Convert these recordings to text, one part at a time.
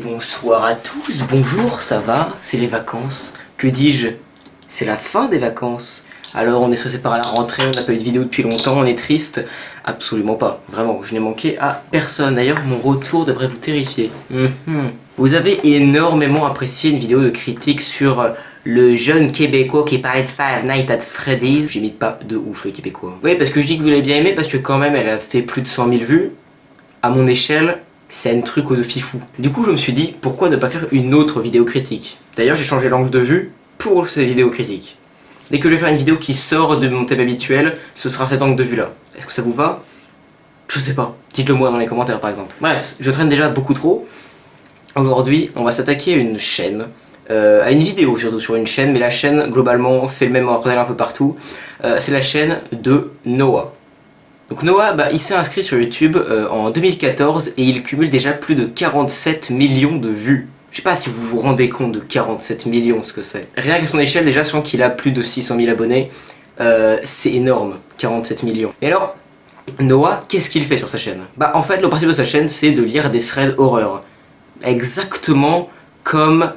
Bonsoir à tous, bonjour, ça va? C'est les vacances. Que dis-je? C'est la fin des vacances. Alors on est stressé par la rentrée, on n'a pas eu de vidéo depuis longtemps, on est triste. Absolument pas, vraiment, je n'ai manqué à personne. D'ailleurs, mon retour devrait vous terrifier. Vous avez énormément apprécié une vidéo de critique sur le jeune Québécois qui parlait de Five Nights at Freddy's. J'imite pas de ouf le Québécois. Oui, parce que je dis que vous l'avez bien aimé, parce que quand même elle a fait plus de 100 000 vues. À mon échelle, c'est un truc de fifou. Du coup, je me suis dit, pourquoi ne pas faire une autre vidéo critique? D'ailleurs, j'ai changé l'angle de vue pour ces vidéos critiques. Dès que je vais faire une vidéo qui sort de mon thème habituel, ce sera cet angle de vue là. Est-ce que ça vous va? Je sais pas. Dites-le moi dans les commentaires par exemple. Bref, je traîne déjà beaucoup trop. Aujourd'hui, on va s'attaquer à une chaîne. À une vidéo surtout sur une chaîne, mais la chaîne globalement fait le même bordel un peu partout. C'est la chaîne de Noah. Donc Noah, il s'est inscrit sur YouTube en 2014 et il cumule déjà plus de 47 millions de vues. Je sais pas si vous vous rendez compte de 47 millions ce que c'est. Rien qu'à son échelle déjà, sachant qu'il a plus de 600 000 abonnés, c'est énorme, 47 millions. Et alors, Noah, qu'est-ce qu'il fait sur sa chaîne? En fait, le principe de sa chaîne, c'est de lire des threads horreur. Exactement comme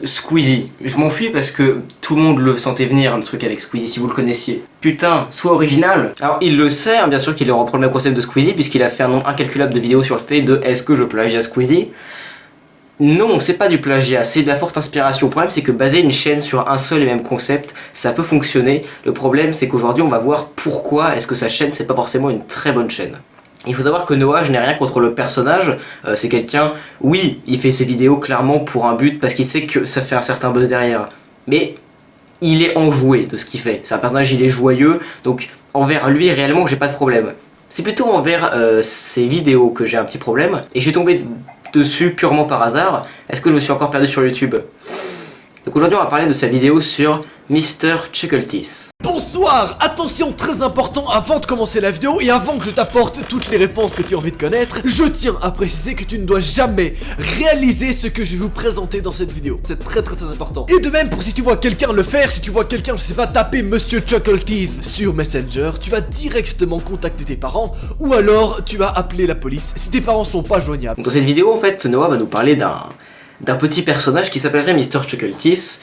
Squeezie. Je m'enfuis parce que tout le monde le sentait venir, le truc avec Squeezie, si vous le connaissiez. Putain, soit original. Alors il le sait, hein, bien sûr qu'il reprend le même concept de Squeezie, puisqu'il a fait un nombre incalculable de vidéos sur le fait de est-ce que je plagie à Squeezie? Non, c'est pas du plagiat, c'est de la forte inspiration. Le problème c'est que baser une chaîne sur un seul et même concept, ça peut fonctionner. Le problème c'est qu'aujourd'hui on va voir pourquoi est-ce que sa chaîne c'est pas forcément une très bonne chaîne. Il faut savoir que Noah, je n'ai rien contre le personnage, c'est quelqu'un, oui, il fait ses vidéos clairement pour un but, parce qu'il sait que ça fait un certain buzz derrière. Mais il est enjoué de ce qu'il fait, c'est un personnage, il est joyeux, donc envers lui réellement j'ai pas de problème. C'est plutôt envers ses vidéos que j'ai un petit problème, et je suis tombé dessus purement par hasard. Est-ce que je me suis encore perdu sur YouTube? Donc aujourd'hui on va parler de sa vidéo sur Mr. Chuckleteeth. Bonsoir, attention très important avant de commencer la vidéo et avant que je t'apporte toutes les réponses que tu as envie de connaître, je tiens à préciser que tu ne dois jamais réaliser ce que je vais vous présenter dans cette vidéo. C'est très important. Et de même pour si tu vois quelqu'un le faire, si tu vois quelqu'un, je sais pas, taper Monsieur Chuckleteeth sur Messenger, tu vas directement contacter tes parents ou alors tu vas appeler la police si tes parents sont pas joignables. Dans cette vidéo en fait, Noah va nous parler d'un petit personnage qui s'appellerait Mr. Chuckleteeth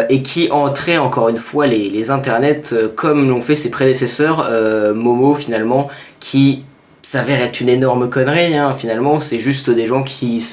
et qui entrait encore une fois les internets comme l'ont fait ses prédécesseurs, Momo finalement, qui s'avère être une énorme connerie, hein. Finalement c'est juste des gens qui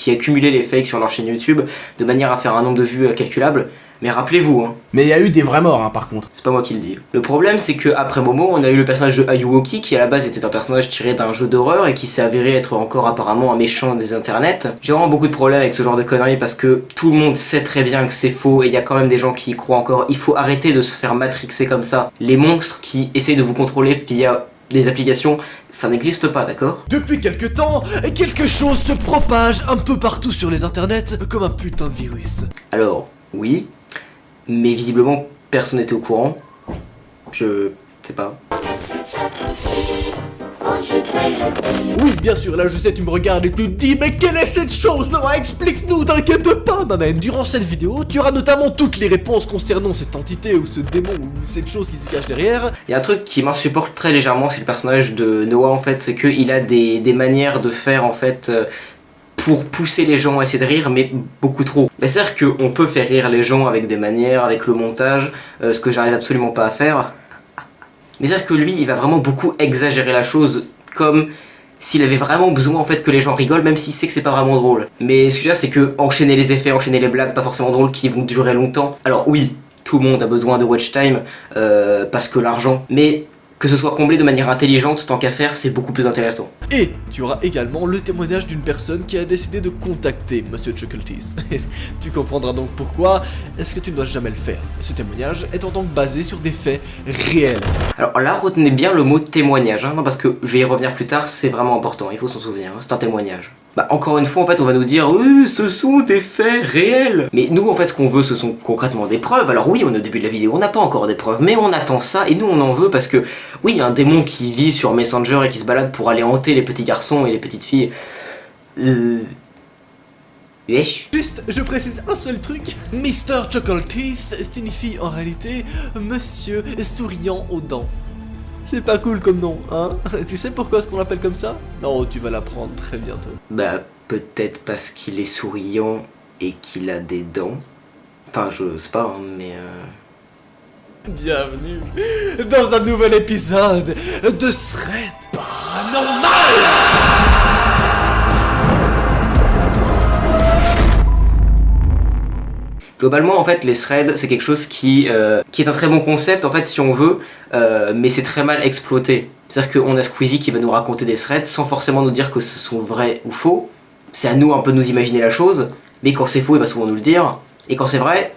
accumulaient les fakes sur leur chaîne YouTube de manière à faire un nombre de vues calculable. Mais rappelez-vous, hein. Mais il y a eu des vrais morts, hein, par contre. C'est pas moi qui le dis. Le problème, c'est que après Momo, on a eu le personnage de Ayuwoki, qui à la base était un personnage tiré d'un jeu d'horreur et qui s'est avéré être encore apparemment un méchant des internets. J'ai vraiment beaucoup de problèmes avec ce genre de conneries parce que tout le monde sait très bien que c'est faux et il y a quand même des gens qui y croient encore. Il faut arrêter de se faire matrixer comme ça. Les monstres qui essayent de vous contrôler via des applications, ça n'existe pas, d'accord? Depuis quelque temps, quelque chose se propage un peu partout sur les internets comme un putain de virus. Alors, oui. Mais visiblement, personne n'était au courant. Je sais pas. Oui, bien sûr, là je sais, tu me regardes et tu te dis, mais quelle est cette chose? Noah, explique-nous, t'inquiète pas, ma man. Durant cette vidéo, tu auras notamment toutes les réponses concernant cette entité ou ce démon ou cette chose qui se cache derrière. Il y a un truc qui m'insupporte très légèrement, c'est le personnage de Noah en fait, c'est qu'il a des manières de faire en fait... pour pousser les gens à essayer de rire, mais beaucoup trop. C'est-à-dire qu'on peut faire rire les gens avec des manières, avec le montage, ce que j'arrive absolument pas à faire. Mais c'est-à-dire que lui, il va vraiment beaucoup exagérer la chose, comme s'il avait vraiment besoin en fait que les gens rigolent, même s'il sait que c'est pas vraiment drôle. Mais ce que je veux dire, c'est que enchaîner les effets, enchaîner les blagues pas forcément drôles qui vont durer longtemps. Alors oui, tout le monde a besoin de watch time, parce que l'argent, mais... que ce soit comblé de manière intelligente, tant qu'à faire, c'est beaucoup plus intéressant. Et tu auras également le témoignage d'une personne qui a décidé de contacter Monsieur Chuckleteeth. Tu comprendras donc pourquoi est-ce que tu ne dois jamais le faire. Ce témoignage étant donc basé sur des faits réels. Alors là, retenez bien le mot témoignage, hein, non, parce que je vais y revenir plus tard, c'est vraiment important, il faut s'en souvenir, hein, c'est un témoignage. Encore une fois, en fait, on va nous dire « Oui, ce sont des faits réels !» Mais nous, en fait, ce qu'on veut, ce sont concrètement des preuves. Alors oui, on est au début de la vidéo, on n'a pas encore des preuves, mais on attend ça, et nous, on en veut parce que, oui, un démon qui vit sur Messenger et qui se balade pour aller hanter les petits garçons et les petites filles... Wesh. Juste, je précise un seul truc. Mr. Chuckleteeth signifie en réalité Monsieur souriant aux dents. C'est pas cool comme nom, hein? Tu sais pourquoi est-ce qu'on l'appelle comme ça? Non, tu vas l'apprendre très bientôt. Peut-être parce qu'il est souriant et qu'il a des dents. Enfin, je sais pas, hein, mais... Bienvenue dans un nouvel épisode de Thread Paranormal. Globalement, en fait, les threads, c'est quelque chose qui est un très bon concept, en fait, si on veut, mais c'est très mal exploité. C'est-à-dire qu'on a Squeezie qui va nous raconter des threads sans forcément nous dire que ce sont vrais ou faux. C'est à nous un peu de nous imaginer la chose, mais quand c'est faux, il va souvent nous le dire. Et quand c'est vrai,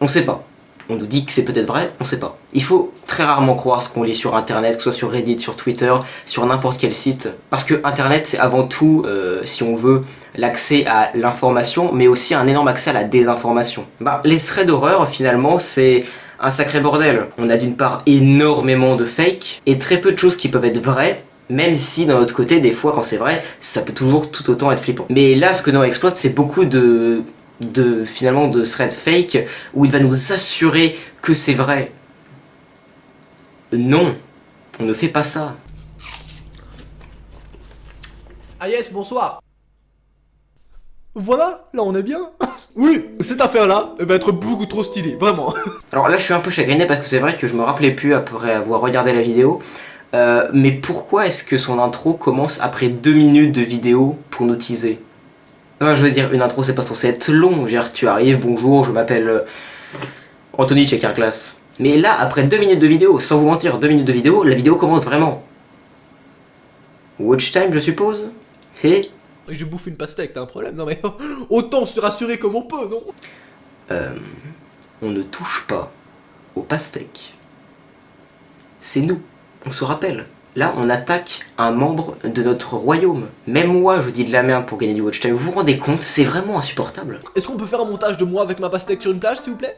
on sait pas. On nous dit que c'est peut-être vrai, on sait pas. Il faut très rarement croire ce qu'on lit sur internet, que ce soit sur Reddit, sur Twitter, sur n'importe quel site. Parce que internet, c'est avant tout, si on veut, l'accès à l'information, mais aussi un énorme accès à la désinformation. Les threads d'horreur, finalement, c'est un sacré bordel. On a d'une part énormément de fake, et très peu de choses qui peuvent être vraies, même si d'un autre côté, des fois, quand c'est vrai, ça peut toujours tout autant être flippant. Mais là, ce que Noah exploite, c'est beaucoup de thread fake où il va nous assurer que c'est vrai. Non, on ne fait pas ça. Ah yes, bonsoir. Voilà, là on est bien. Oui, cette affaire-là, elle va être beaucoup trop stylée, vraiment. Alors là, je suis un peu chagriné parce que c'est vrai que je me rappelais plus après avoir regardé la vidéo. Mais pourquoi est-ce que son intro commence après 2 minutes de vidéo pour nous teaser ? Enfin, je veux dire, une intro c'est pas censé être long, je veux dire, tu arrives, bonjour, je m'appelle Anthony Checker-Class. Mais là, après 2 minutes de vidéo, sans vous mentir, 2 minutes de vidéo, la vidéo commence vraiment. Watch time, je suppose ? Et je bouffe une pastèque, t'as un problème? Non mais autant se rassurer comme on peut, non? On ne touche pas aux pastèques. C'est nous, on se rappelle. Là, on attaque un membre de notre royaume. Même moi, je dis de la merde pour gagner du watch time. Vous vous rendez compte? C'est vraiment insupportable. Est-ce qu'on peut faire un montage de moi avec ma pastèque sur une plage, s'il vous plaît?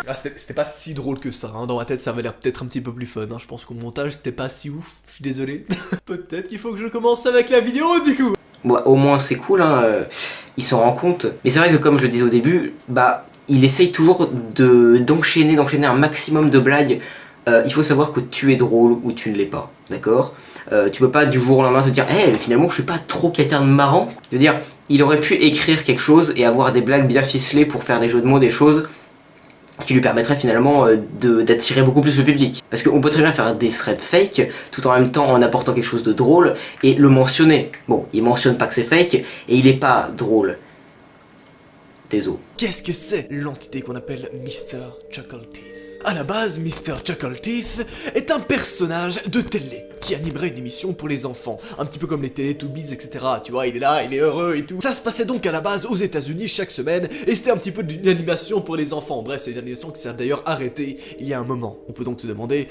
Ah, c'était pas si drôle que ça, hein. Dans ma tête ça avait l'air peut-être un petit peu plus fun, hein. Je pense qu'au montage c'était pas si ouf, je suis désolé. Peut-être qu'il faut que je commence avec la vidéo du coup. Bon, au moins c'est cool, hein. Il s'en rend compte. Mais c'est vrai que comme je le disais au début, il essaye toujours d'enchaîner un maximum de blagues. Il faut savoir que tu es drôle ou tu ne l'es pas, d'accord? Tu peux pas du jour au lendemain te dire hey, finalement je suis pas trop quelqu'un de marrant. Je veux dire, il aurait pu écrire quelque chose et avoir des blagues bien ficelées pour faire des jeux de mots, des choses qui lui permettraient finalement d'attirer beaucoup plus le public. Parce qu'on peut très bien faire des threads fake tout en même temps en apportant quelque chose de drôle et le mentionner. Bon, il mentionne pas que c'est fake et il est pas drôle. Désolé. Qu'est-ce que c'est l'entité qu'on appelle Mr. Chuckleteeth? À la base, Mr. Chuckleteeth est un personnage de télé qui animerait une émission pour les enfants, un petit peu comme les Teletubbies, etc. Tu vois, il est là, il est heureux et tout. Ça se passait donc à la base aux États-Unis chaque semaine, et c'était un petit peu d'une animation pour les enfants. Bref, c'est une animation qui s'est d'ailleurs arrêtée il y a un moment. On peut donc se demander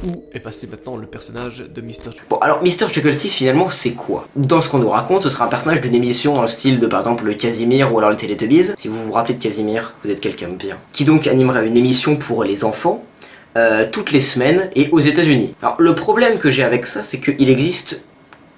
où est passé maintenant le personnage de Mr. Bon, alors Mr. Chuckleteeth finalement c'est quoi? Dans ce qu'on nous raconte, ce sera un personnage d'une émission dans le style de par exemple le Casimir ou alors le Teletubbies. Si vous vous rappelez de Casimir, vous êtes quelqu'un de bien. Qui donc animerait une émission pour les enfants toutes les semaines et aux États-Unis. Alors le problème que j'ai avec ça, c'est qu'il existe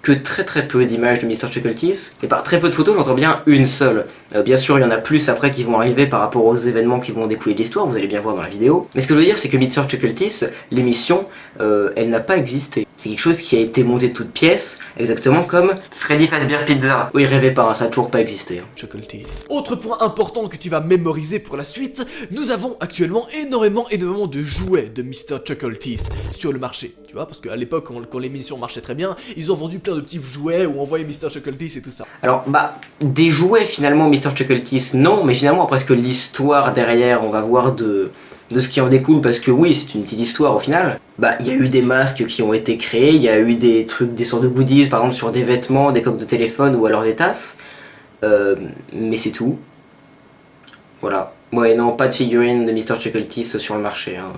que très peu d'images de Mr. Chuckleteeth, et par très peu de photos, j'entends bien une seule. Bien sûr, il y en a plus après qui vont arriver par rapport aux événements qui vont découler de l'histoire, vous allez bien voir dans la vidéo. Mais ce que je veux dire, c'est que Mr. Chuckleteeth, l'émission, elle n'a pas existé. C'est quelque chose qui a été monté de toutes pièces, exactement comme Freddy Fazbear Pizza. Oui, rêvez pas, hein, ça a toujours pas existé. Hein. Chuckleteeth. Autre point important que tu vas mémoriser pour la suite, nous avons actuellement énormément de jouets de Mr. Chuckleteeth sur le marché. Tu vois, parce qu'à l'époque, quand l'émission marchait très bien, ils ont vendu plein de petits jouets où on voyait Mr. Chuckleteeth et tout ça. Alors, des jouets finalement Mr. Chuckleteeth, non, mais finalement, après ce que l'histoire derrière, on va voir de ce qui en découle, parce que oui, c'est une petite histoire au final. Il y a eu des masques qui ont été créés, il y a eu des trucs, des sortes de goodies, par exemple sur des vêtements, des coques de téléphone ou alors des tasses. Mais c'est tout. Voilà. Ouais, non, pas de figurine de Mr. Chuckleteeth sur le marché, hein.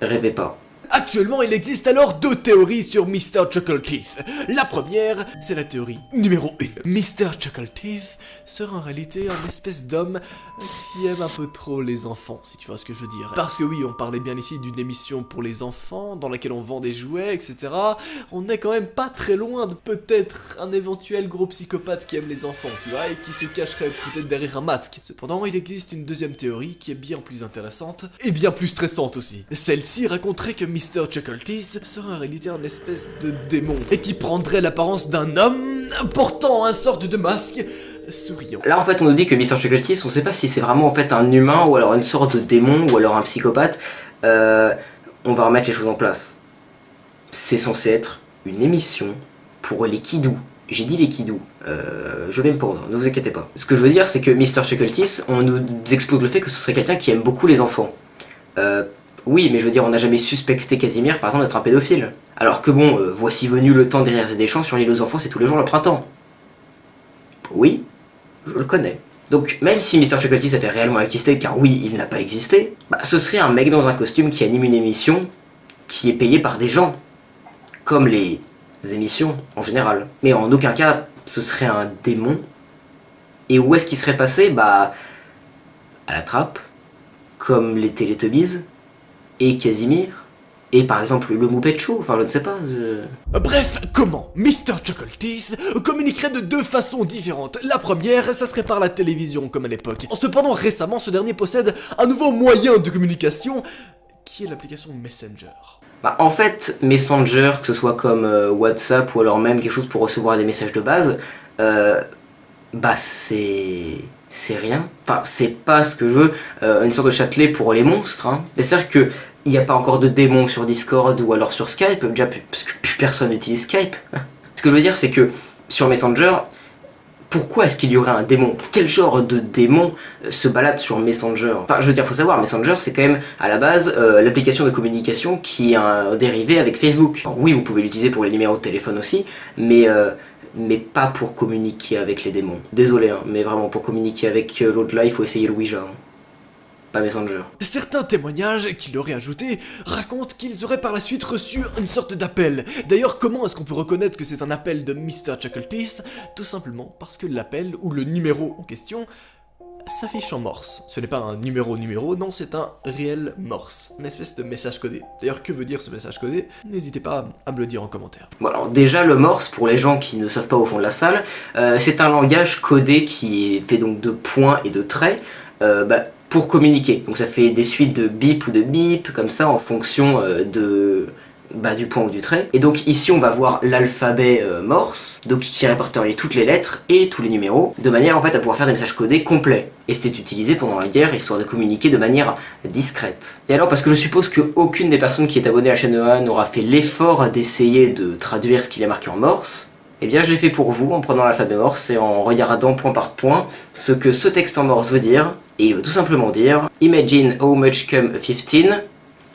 Rêvez pas. Actuellement, il existe alors 2 théories sur Mr. Chuckleteeth. La première, c'est la théorie numéro 1. Mr. Chuckleteeth serait en réalité un espèce d'homme qui aime un peu trop les enfants, si tu vois ce que je veux dire. Parce que oui, on parlait bien ici d'une émission pour les enfants, dans laquelle on vend des jouets, etc. On est quand même pas très loin de peut-être un éventuel gros psychopathe qui aime les enfants, tu vois, et qui se cacherait peut-être derrière un masque. Cependant, il existe une deuxième théorie qui est bien plus intéressante, et bien plus stressante aussi. Celle-ci raconterait que Mr. Mr. Chuckletease serait en réalité un espèce de démon et qui prendrait l'apparence d'un homme portant un sorte de masque souriant. Là en fait on nous dit que Mr. Chuckletease, on sait pas si c'est vraiment en fait un humain ou alors une sorte de démon ou alors un psychopathe. On va remettre les choses en place. C'est censé être une émission pour les kidous. J'ai dit les kidous, je vais me pendre, ne vous inquiétez pas. Ce que je veux dire c'est que Mr. Chuckletease, on nous expose le fait que ce serait quelqu'un qui aime beaucoup les enfants. Oui, mais je veux dire, on n'a jamais suspecté Casimir, par exemple, d'être un pédophile. Alors que bon, voici venu le temps des rires et des chants sur l'île aux enfants, c'est tous les jours le printemps. Oui, je le connais. Donc, même si Mr. Chuckletease avait réellement existé, car oui, il n'a pas existé, bah, ce serait un mec dans un costume qui anime une émission qui est payée par des gens. Comme les émissions, en général. Mais en aucun cas, ce serait un démon. Et où est-ce qu'il serait passé? Bah, à la trappe, comme les Teletubbies, et Casimir, et par exemple le Muppet Show, enfin je ne sais pas. Bref, comment Mr. Chuckletease communiquerait de deux façons différentes. La première, ça serait par la télévision comme à l'époque. Cependant, récemment, ce dernier possède un nouveau moyen de communication qui est l'application Messenger. Bah, en fait, Messenger, que ce soit comme WhatsApp ou alors même quelque chose pour recevoir des messages de base, bah c'est rien. Enfin, c'est pas ce que je veux. Une sorte de châtelet pour les monstres. Hein. Mais c'est-à-dire que il n'y a pas encore de démons sur Discord ou alors sur Skype, déjà parce que plus personne n'utilise Skype. Ce que je veux dire, c'est que sur Messenger, pourquoi est-ce qu'il y aurait un démon? Quel genre de démon se balade sur Messenger? Enfin, je veux dire, faut savoir, Messenger, c'est quand même, à la base, l'application de communication qui est un dérivé avec Facebook. Alors oui, vous pouvez l'utiliser pour les numéros de téléphone aussi, mais pas pour communiquer avec les démons. Désolé, hein, mais vraiment, pour communiquer avec l'au-delà, il faut essayer le Ouija. Hein. Pas Messenger. Certains témoignages qu'il aurait ajoutés racontent qu'ils auraient par la suite reçu une sorte d'appel. D'ailleurs, comment est-ce qu'on peut reconnaître que c'est un appel de Mr. Chuckletease? Tout simplement parce que l'appel, ou le numéro en question, s'affiche en morse. Ce n'est pas un numéro, non, c'est un réel morse. Une espèce de message codé. D'ailleurs, que veut dire ce message codé? N'hésitez pas à me le dire en commentaire. Bon alors déjà le morse, pour les gens qui ne savent pas au fond de la salle, c'est un langage codé qui est fait donc de points et de traits, pour communiquer. Donc ça fait des suites de bip ou de bip, comme ça, en fonction du point ou du trait. Et donc ici on va voir l'alphabet morse, donc qui répertorie toutes les lettres et tous les numéros, de manière en fait à pouvoir faire des messages codés complets. Et c'était utilisé pendant la guerre, histoire de communiquer de manière discrète. Et alors, parce que je suppose qu'aucune des personnes qui est abonnée à la chaîne EA n'aura fait l'effort d'essayer de traduire ce qu'il est marqué en morse, eh bien je l'ai fait pour vous en prenant l'alphabet morse et en regardant point par point ce que ce texte en morse veut dire. Et il veut tout simplement dire « Imagine how much come 15 »,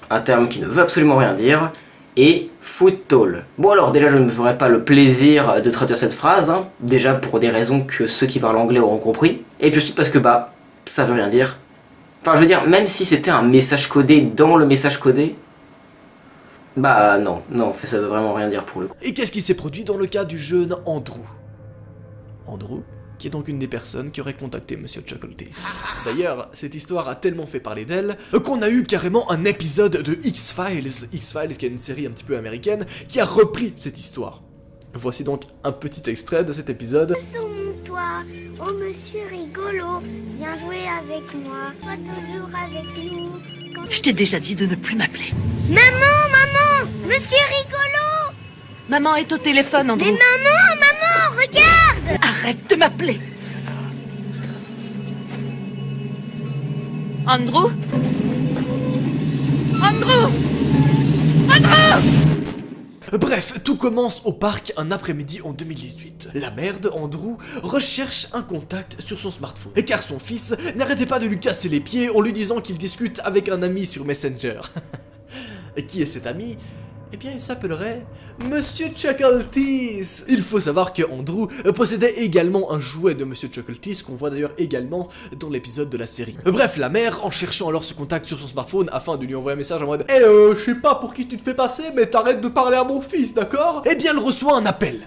un terme qui ne veut absolument rien dire, et « foot tall ». Bon alors déjà je ne me ferai pas le plaisir de traduire cette phrase, hein, déjà pour des raisons que ceux qui parlent anglais auront compris, et puis ensuite parce que ça veut rien dire. Enfin je veux dire, même si c'était un message codé dans le message codé, non, ça veut vraiment rien dire pour le coup. Et qu'est-ce qui s'est produit dans le cas du jeune Andrew? Andrew, qui est donc une des personnes qui aurait contacté Monsieur Chuckletease. D'ailleurs, cette histoire a tellement fait parler d'elle qu'on a eu carrément un épisode de X-Files, qui est une série un petit peu américaine, qui a repris cette histoire. Voici donc un petit extrait de cet épisode. Sur mon toit, oh monsieur rigolo, viens jouer avec moi, sois toujours avec nous. Quand... Je t'ai déjà dit de ne plus m'appeler. Maman, monsieur rigolo. Maman est au téléphone, Andrew. Mais maman, regarde. Arrête de m'appeler. Andrew? Bref, tout commence au parc un après-midi en 2018. La mère de Andrew recherche un contact sur son smartphone, car son fils n'arrêtait pas de lui casser les pieds en lui disant qu'il discute avec un ami sur Messenger. Et qui est cet ami? Eh bien, il s'appellerait Monsieur Chuckletease. Il faut savoir que Andrew possédait également un jouet de Monsieur Chuckletease qu'on voit d'ailleurs également dans l'épisode de la série. Bref, la mère, en cherchant alors ce contact sur son smartphone afin de lui envoyer un message en mode « je sais pas pour qui tu te fais passer, mais t'arrêtes de parler à mon fils, d'accord ?» Eh bien, elle reçoit un appel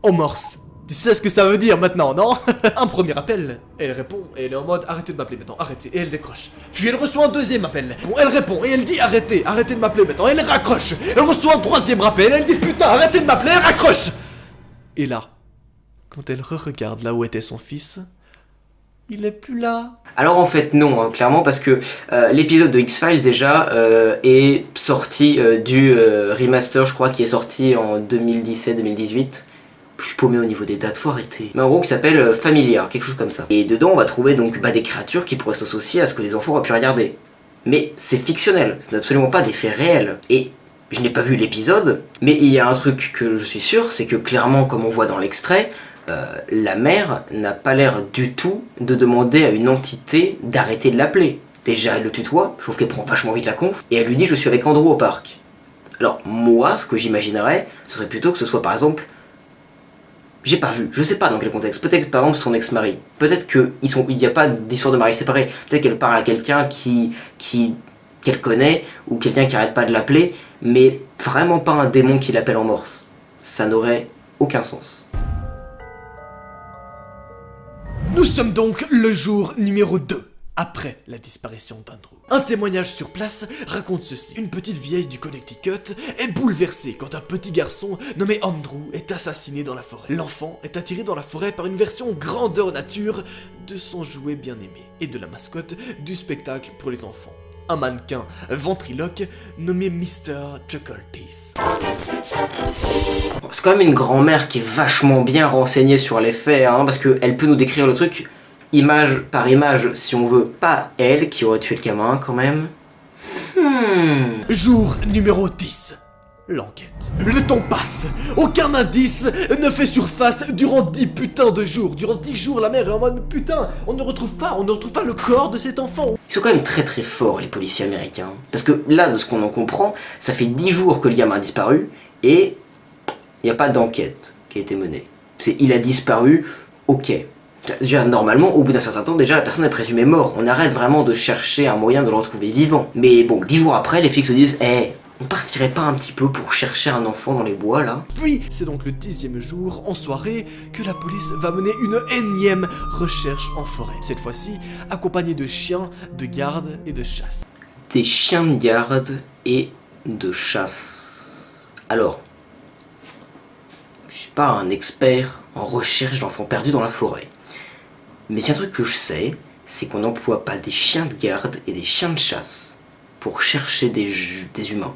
en morse. Tu sais ce que ça veut dire maintenant, non? Un premier appel, elle répond et elle est en mode arrêtez de m'appeler maintenant, arrêtez, et elle décroche. Puis elle reçoit un deuxième appel, bon, elle répond et elle dit arrêtez de m'appeler maintenant, et elle raccroche. Elle reçoit un troisième rappel, elle dit putain arrêtez de m'appeler, elle raccroche. Et là, quand elle re-regarde là où était son fils, il est plus là. Alors en fait non, hein, clairement, parce que l'épisode de X-Files déjà est sorti du remaster, je crois, qui est sorti en 2017-2018. Je suis paumé au niveau des dates, faut arrêter. Mais en gros qui s'appelle Familiar, quelque chose comme ça. Et dedans on va trouver donc des créatures qui pourraient s'associer à ce que les enfants auraient pu regarder. Mais c'est fictionnel, ce n'est absolument pas des faits réels. Et je n'ai pas vu l'épisode, mais il y a un truc que je suis sûr, c'est que clairement, comme on voit dans l'extrait, la mère n'a pas l'air du tout de demander à une entité d'arrêter de l'appeler. Déjà, elle le tutoie, je trouve qu'elle prend vachement vite la conf, et elle lui dit « je suis avec Andrew au parc ». Alors, moi, ce que j'imaginerais, ce serait plutôt que ce soit par exemple... J'ai pas vu, je sais pas dans quel contexte, peut-être par exemple son ex-mari, peut-être qu'il n'y a pas d'histoire de mari séparé, peut-être qu'elle parle à quelqu'un qu'elle connaît, ou quelqu'un qui arrête pas de l'appeler, mais vraiment pas un démon qui l'appelle en morse. Ça n'aurait aucun sens. Nous sommes donc le jour numéro 2, après la disparition d'Andrew. Un témoignage sur place raconte ceci. Une petite vieille du Connecticut est bouleversée quand un petit garçon nommé Andrew est assassiné dans la forêt. L'enfant est attiré dans la forêt par une version grandeur nature de son jouet bien-aimé et de la mascotte du spectacle pour les enfants. Un mannequin ventriloque nommé Mr. Chuckleteeth. C'est quand même une grand-mère qui est vachement bien renseignée sur les faits, hein, parce qu'elle peut nous décrire le truc image par image si on veut. Pas elle qui aurait tué le gamin quand même. Jour numéro 10. L'enquête. Le temps passe. Aucun indice ne fait surface durant 10 putains de jours. Durant 10 jours, la mère est en mode putain, on ne retrouve pas le corps de cet enfant. Ils sont quand même très très forts les policiers américains. Parce que là, de ce qu'on en comprend, ça fait 10 jours que le gamin a disparu et il n'y a pas d'enquête qui a été menée. Il a disparu, ok. Déjà, normalement, au bout d'un certain temps, déjà la personne est présumée morte. On arrête vraiment de chercher un moyen de le retrouver vivant. Mais bon, 10 jours après, les flics se disent on partirait pas un petit peu pour chercher un enfant dans les bois là? Puis, c'est donc le 10e jour, en soirée, que la police va mener une énième recherche en forêt. Cette fois-ci, accompagnée de chiens, de garde et de chasse. Des chiens de garde et de chasse. Alors, je suis pas un expert en recherche d'enfants perdus dans la forêt. Mais c'est un truc que je sais, c'est qu'on n'emploie pas des chiens de garde et des chiens de chasse pour chercher des humains.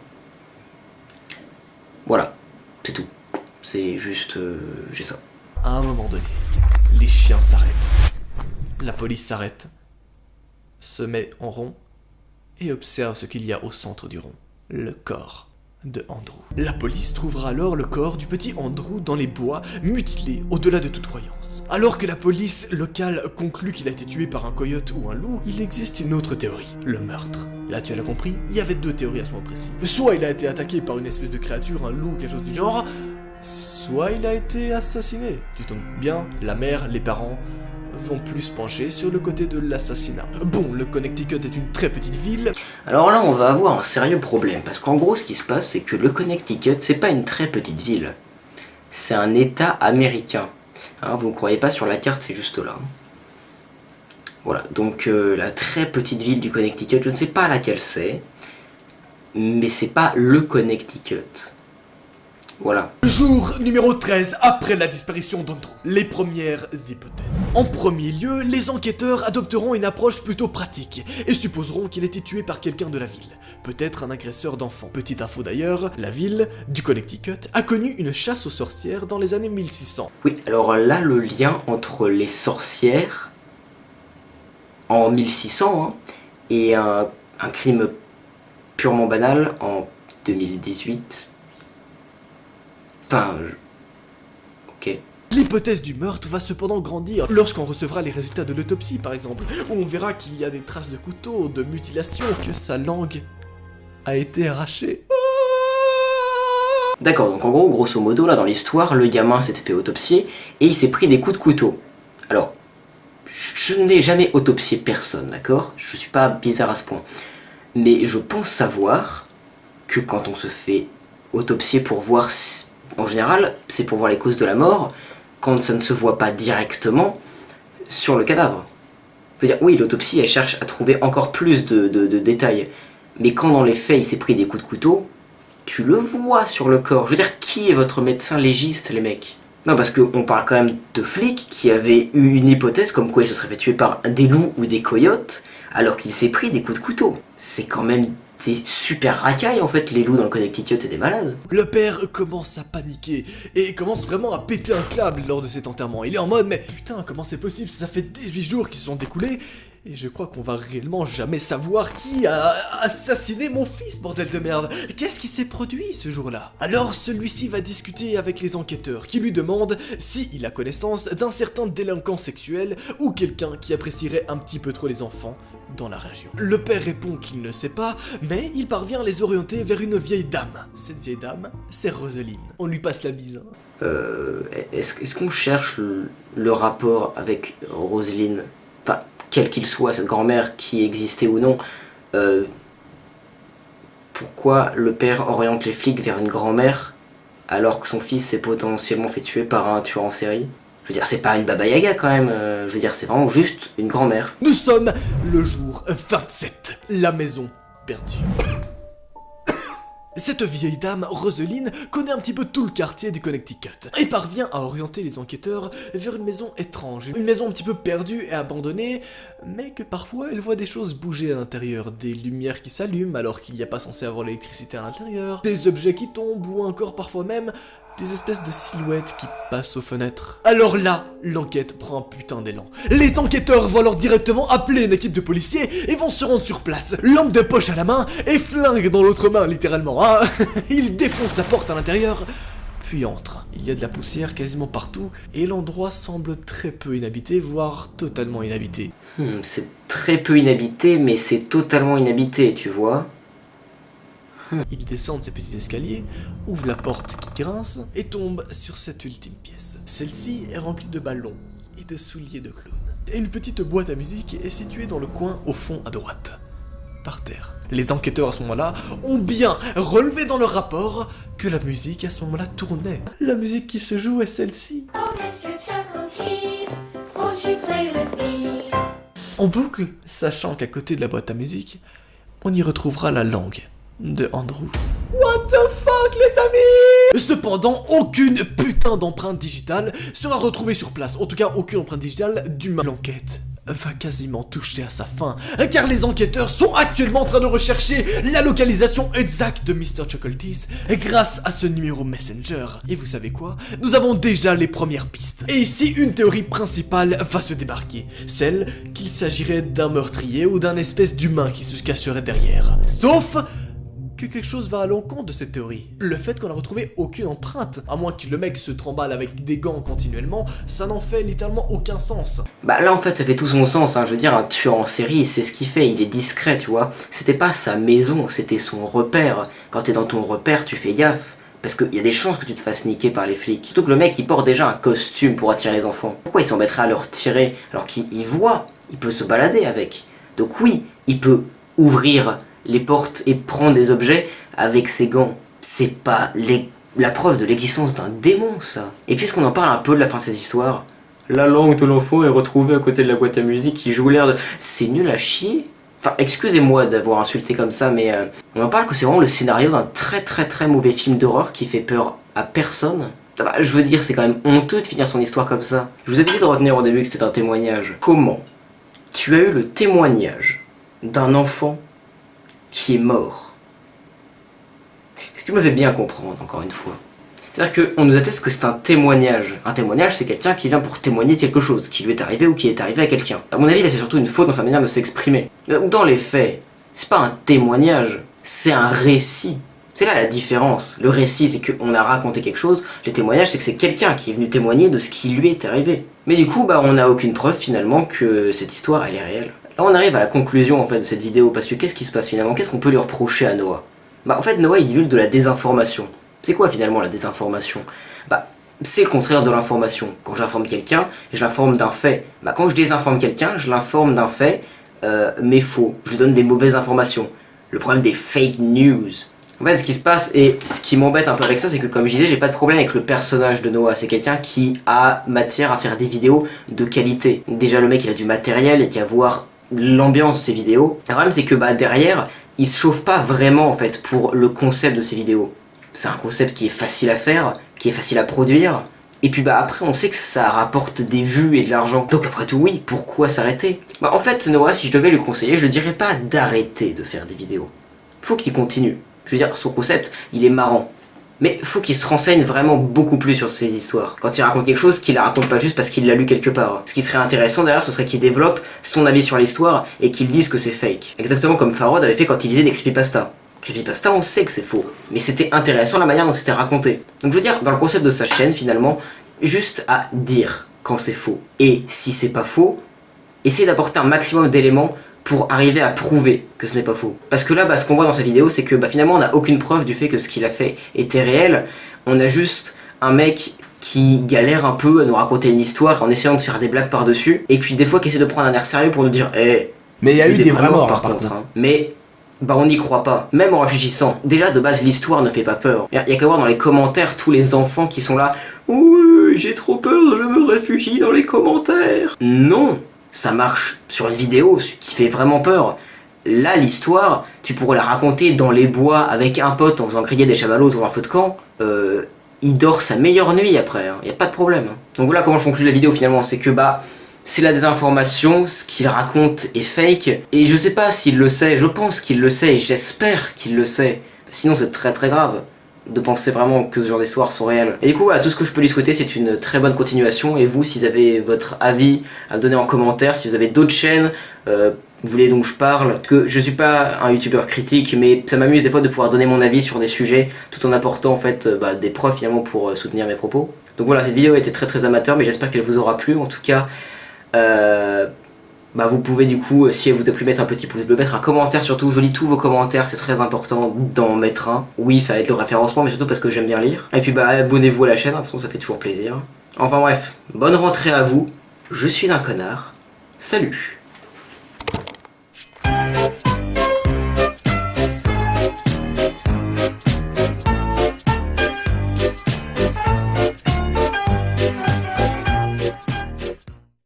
Voilà, c'est tout. C'est juste... j'ai ça. À un moment donné, les chiens s'arrêtent. La police s'arrête, se met en rond et observe ce qu'il y a au centre du rond. Le corps de Andrew. La police trouvera alors le corps du petit Andrew dans les bois, mutilé au-delà de toute croyance. Alors que la police locale conclut qu'il a été tué par un coyote ou un loup, il existe une autre théorie, le meurtre. Là tu l'as compris, il y avait 2 théories à ce moment précis. Soit il a été attaqué par une espèce de créature, un loup ou quelque chose du genre, soit il a été assassiné. Tu tombes bien, la mère, les parents vont plus pencher sur le côté de l'assassinat. Bon, le Connecticut est une très petite ville. Alors là, on va avoir un sérieux problème, parce qu'en gros, ce qui se passe, c'est que le Connecticut, c'est pas une très petite ville. C'est un état américain. Hein, vous ne croyez pas sur la carte, c'est juste là. Voilà, donc la très petite ville du Connecticut, je ne sais pas laquelle c'est, mais c'est pas le Connecticut. Voilà. Jour numéro 13, après la disparition d'Andrew. Les premières hypothèses. En premier lieu, les enquêteurs adopteront une approche plutôt pratique et supposeront qu'il a été tué par quelqu'un de la ville. Peut-être un agresseur d'enfants. Petite info d'ailleurs, la ville du Connecticut a connu une chasse aux sorcières dans les années 1600. Oui, alors là, le lien entre les sorcières en 1600 hein, et un crime purement banal en 2018... Enfin, ok. L'hypothèse du meurtre va cependant grandir lorsqu'on recevra les résultats de l'autopsie par exemple, où on verra qu'il y a des traces de couteau, de mutilation, que sa langue a été arrachée. D'accord, donc en gros, grosso modo, là dans l'histoire, le gamin s'était fait autopsier et il s'est pris des coups de couteau. Alors, je n'ai jamais autopsié personne, d'accord? Je suis pas bizarre à ce point. Mais je pense savoir que quand on se fait autopsier pour voir... En général, c'est pour voir les causes de la mort, quand ça ne se voit pas directement sur le cadavre. Je veux dire, oui, l'autopsie, elle cherche à trouver encore plus de détails. Mais quand dans les faits, il s'est pris des coups de couteau, tu le vois sur le corps. Je veux dire, qui est votre médecin légiste, les mecs? Non, parce qu'on parle quand même de flics qui avaient eu une hypothèse comme quoi il se serait fait tuer par des loups ou des coyotes, alors qu'il s'est pris des coups de couteau. C'est quand même des super racailles en fait, les loups dans le Connecticut, c'est des malades. Le père commence à paniquer et commence vraiment à péter un câble lors de cet enterrement. Il est en mode, mais putain, comment c'est possible? Ça fait 18 jours qui se sont découlés et je crois qu'on va réellement jamais savoir qui a assassiné mon fils, bordel de merde. Qu'est-ce qui s'est produit ce jour-là? Alors celui-ci va discuter avec les enquêteurs qui lui demandent s'il a connaissance d'un certain délinquant sexuel ou quelqu'un qui apprécierait un petit peu trop les enfants dans la région. Le père répond qu'il ne sait pas, mais il parvient à les orienter vers une vieille dame. Cette vieille dame, c'est Roseline. On lui passe la bise. Est-ce qu'on cherche le rapport avec Roseline? Enfin, quel qu'il soit, cette grand-mère qui existait ou non, pourquoi le père oriente les flics vers une grand-mère alors que son fils s'est potentiellement fait tuer par un tueur en série? Je veux dire, c'est pas une baba yaga quand même, je veux dire, c'est vraiment juste une grand-mère. Nous sommes le jour 27, la maison perdue. Cette vieille dame, Roseline, connaît un petit peu tout le quartier du Connecticut et parvient à orienter les enquêteurs vers une maison étrange, une maison un petit peu perdue et abandonnée, mais que parfois elle voit des choses bouger à l'intérieur, des lumières qui s'allument alors qu'il n'y a pas censé avoir l'électricité à l'intérieur, des objets qui tombent ou encore parfois même des espèces de silhouettes qui passent aux fenêtres. Alors là, l'enquête prend un putain d'élan. Les enquêteurs vont alors directement appeler une équipe de policiers et vont se rendre sur place, lampe de poche à la main et flingue dans l'autre main littéralement. Hein. Ils défoncent la porte à l'intérieur, puis entrent. Il y a de la poussière quasiment partout et l'endroit semble très peu inhabité, voire totalement inhabité. C'est très peu inhabité, mais c'est totalement inhabité, tu vois. Ils descendent ces petits escaliers, ouvrent la porte qui grince et tombent sur cette ultime pièce. Celle-ci est remplie de ballons et de souliers de clown. Et une petite boîte à musique est située dans le coin au fond à droite, par terre. Les enquêteurs à ce moment-là ont bien relevé dans leur rapport que la musique à ce moment-là tournait. La musique qui se joue est celle-ci. Oh, Mr. Chuckle Teeth, won't you play with me? En boucle, sachant qu'à côté de la boîte à musique, on y retrouvera la langue de Andrew. What the fuck les amis? Cependant, aucune putain d'empreinte digitale sera retrouvée sur place. En tout cas, aucune empreinte digitale d'humain. L'enquête va quasiment toucher à sa fin, car les enquêteurs sont actuellement en train de rechercher la localisation exacte de Mr. Chuckleteeth grâce à ce numéro Messenger. Et vous savez quoi? Nous avons déjà les premières pistes. Et ici, une théorie principale va se débarquer, celle qu'il s'agirait d'un meurtrier ou d'un espèce d'humain qui se cacherait derrière. Sauf que quelque chose va à l'encontre de cette théorie. Le fait qu'on n'a retrouvé aucune empreinte, à moins que le mec se tremballe avec des gants continuellement, ça n'en fait littéralement aucun sens. Bah là en fait ça fait tout son sens, hein. Je veux dire, un tueur en série, c'est ce qu'il fait, il est discret, tu vois. C'était pas sa maison, c'était son repère. Quand t'es dans ton repère, tu fais gaffe. Parce qu'il y a des chances que tu te fasses niquer par les flics. Surtout que le mec il porte déjà un costume pour attirer les enfants. Pourquoi il s'embêterait à leur tirer alors qu'il voit, il peut se balader avec. Donc oui, il peut ouvrir les portes et prendre des objets avec ses gants. C'est pas la preuve de l'existence d'un démon, ça. Et puisqu'on en parle un peu de la fin de ces histoires, la langue de l'enfant est retrouvée à côté de la boîte à musique qui joue l'air de... C'est nul à chier. Enfin, excusez-moi d'avoir insulté comme ça, mais on en parle que c'est vraiment le scénario d'un très mauvais film d'horreur qui fait peur à personne. Je veux dire, c'est quand même honteux de finir son histoire comme ça. Je vous avais dit de retenir au début que c'était un témoignage. Comment tu as eu le témoignage d'un enfant qui est mort? Est-ce que je me fais bien comprendre, encore une fois? C'est-à-dire qu'on nous atteste que c'est un témoignage. Un témoignage, c'est quelqu'un qui vient pour témoigner quelque chose, qui lui est arrivé ou qui est arrivé à quelqu'un. À mon avis, là, c'est surtout une faute dans sa manière de s'exprimer. Dans les faits, c'est pas un témoignage, c'est un récit. C'est là la différence. Le récit, c'est qu'on a raconté quelque chose. Le témoignage, c'est que c'est quelqu'un qui est venu témoigner de ce qui lui est arrivé. Mais du coup, on n'a aucune preuve, finalement, que cette histoire, elle est réelle. Là, on arrive à la conclusion, en fait, de cette vidéo, parce que qu'est-ce qui se passe, finalement? Qu'est-ce qu'on peut lui reprocher à Noah? En fait, Noah, il divulgue de la désinformation. C'est quoi, finalement, la désinformation? C'est le contraire de l'information. Quand j'informe quelqu'un, je l'informe d'un fait. Quand je désinforme quelqu'un, je l'informe d'un fait, mais faux. Je lui donne des mauvaises informations. Le problème des fake news. En fait, ce qui se passe, et ce qui m'embête un peu avec ça, c'est que, comme je disais, j'ai pas de problème avec le personnage de Noah. C'est quelqu'un qui a matière à faire des vidéos de qualité. Déjà, le mec, il a du matériel et qui a voir l'ambiance de ses vidéos. Le problème, c'est que derrière, il se chauffe pas vraiment, en fait, pour le concept de ses vidéos. C'est un concept qui est facile à faire, qui est facile à produire, Et puis bah après on sait que ça rapporte des vues et de l'argent. Donc après tout oui, pourquoi s'arrêter? Bah en fait Noah, si je devais lui conseiller, je lui dirais pas d'arrêter de faire des vidéos. Faut qu'il continue. Je veux dire, son concept, il est marrant. Mais faut qu'il se renseigne vraiment beaucoup plus sur ses histoires. Quand il raconte quelque chose, qu'il la raconte pas juste parce qu'il l'a lu quelque part. Ce qui serait intéressant d'ailleurs, ce serait qu'il développe son avis sur l'histoire et qu'il dise que c'est fake. Exactement comme Farod avait fait quand il lisait des creepypasta. Creepypasta, on sait que c'est faux. Mais c'était intéressant la manière dont c'était raconté. Donc je veux dire, dans le concept de sa chaîne, finalement, juste à dire quand c'est faux. Et si c'est pas faux, essayer d'apporter un maximum d'éléments pour arriver à prouver que ce n'est pas faux. Parce que là, ce qu'on voit dans sa vidéo, c'est que finalement, on n'a aucune preuve du fait que ce qu'il a fait était réel. On a juste un mec qui galère un peu à nous raconter une histoire en essayant de faire des blagues par-dessus, et puis des fois qui essaie de prendre un air sérieux pour nous dire « Eh, mais il y a eu des vrais morts par contre. Hein. » Mais on n'y croit pas, même en réfléchissant. Déjà, de base, l'histoire ne fait pas peur. Il y a qu'à voir dans les commentaires tous les enfants qui sont là « Oui, j'ai trop peur, je me réfugie dans les commentaires. » Non, ça marche sur une vidéo qui fait vraiment peur. Là, l'histoire, tu pourrais la raconter dans les bois avec un pote en faisant griller des chamallows dans un feu de camp. Il dort sa meilleure nuit après, hein. Y a pas de problème. Hein. Donc voilà comment je conclue la vidéo finalement, c'est que c'est la désinformation, ce qu'il raconte est fake, et je sais pas s'il le sait, je pense qu'il le sait, et j'espère qu'il le sait. Sinon c'est très très grave de penser vraiment que ce genre d'histoires sont réelles. Et du coup voilà, tout ce que je peux lui souhaiter c'est une très bonne continuation, et vous, si vous avez votre avis à me donner en commentaire, si vous avez d'autres chaînes, vous voulez donc je parle, parce que je suis pas un youtubeur critique, mais ça m'amuse des fois de pouvoir donner mon avis sur des sujets, tout en apportant en fait des preuves finalement pour soutenir mes propos. Donc voilà, cette vidéo a été très très amateur, mais j'espère qu'elle vous aura plu. En tout cas, vous pouvez du coup, si elle vous a plu, mettre un petit pouce bleu, mettre un commentaire surtout. Je lis tous vos commentaires, c'est très important d'en mettre un. Oui, ça va être le référencement, mais surtout parce que j'aime bien lire. Et puis abonnez-vous à la chaîne, de toute façon ça fait toujours plaisir. Enfin bref, bonne rentrée à vous. Je suis un connard. Salut.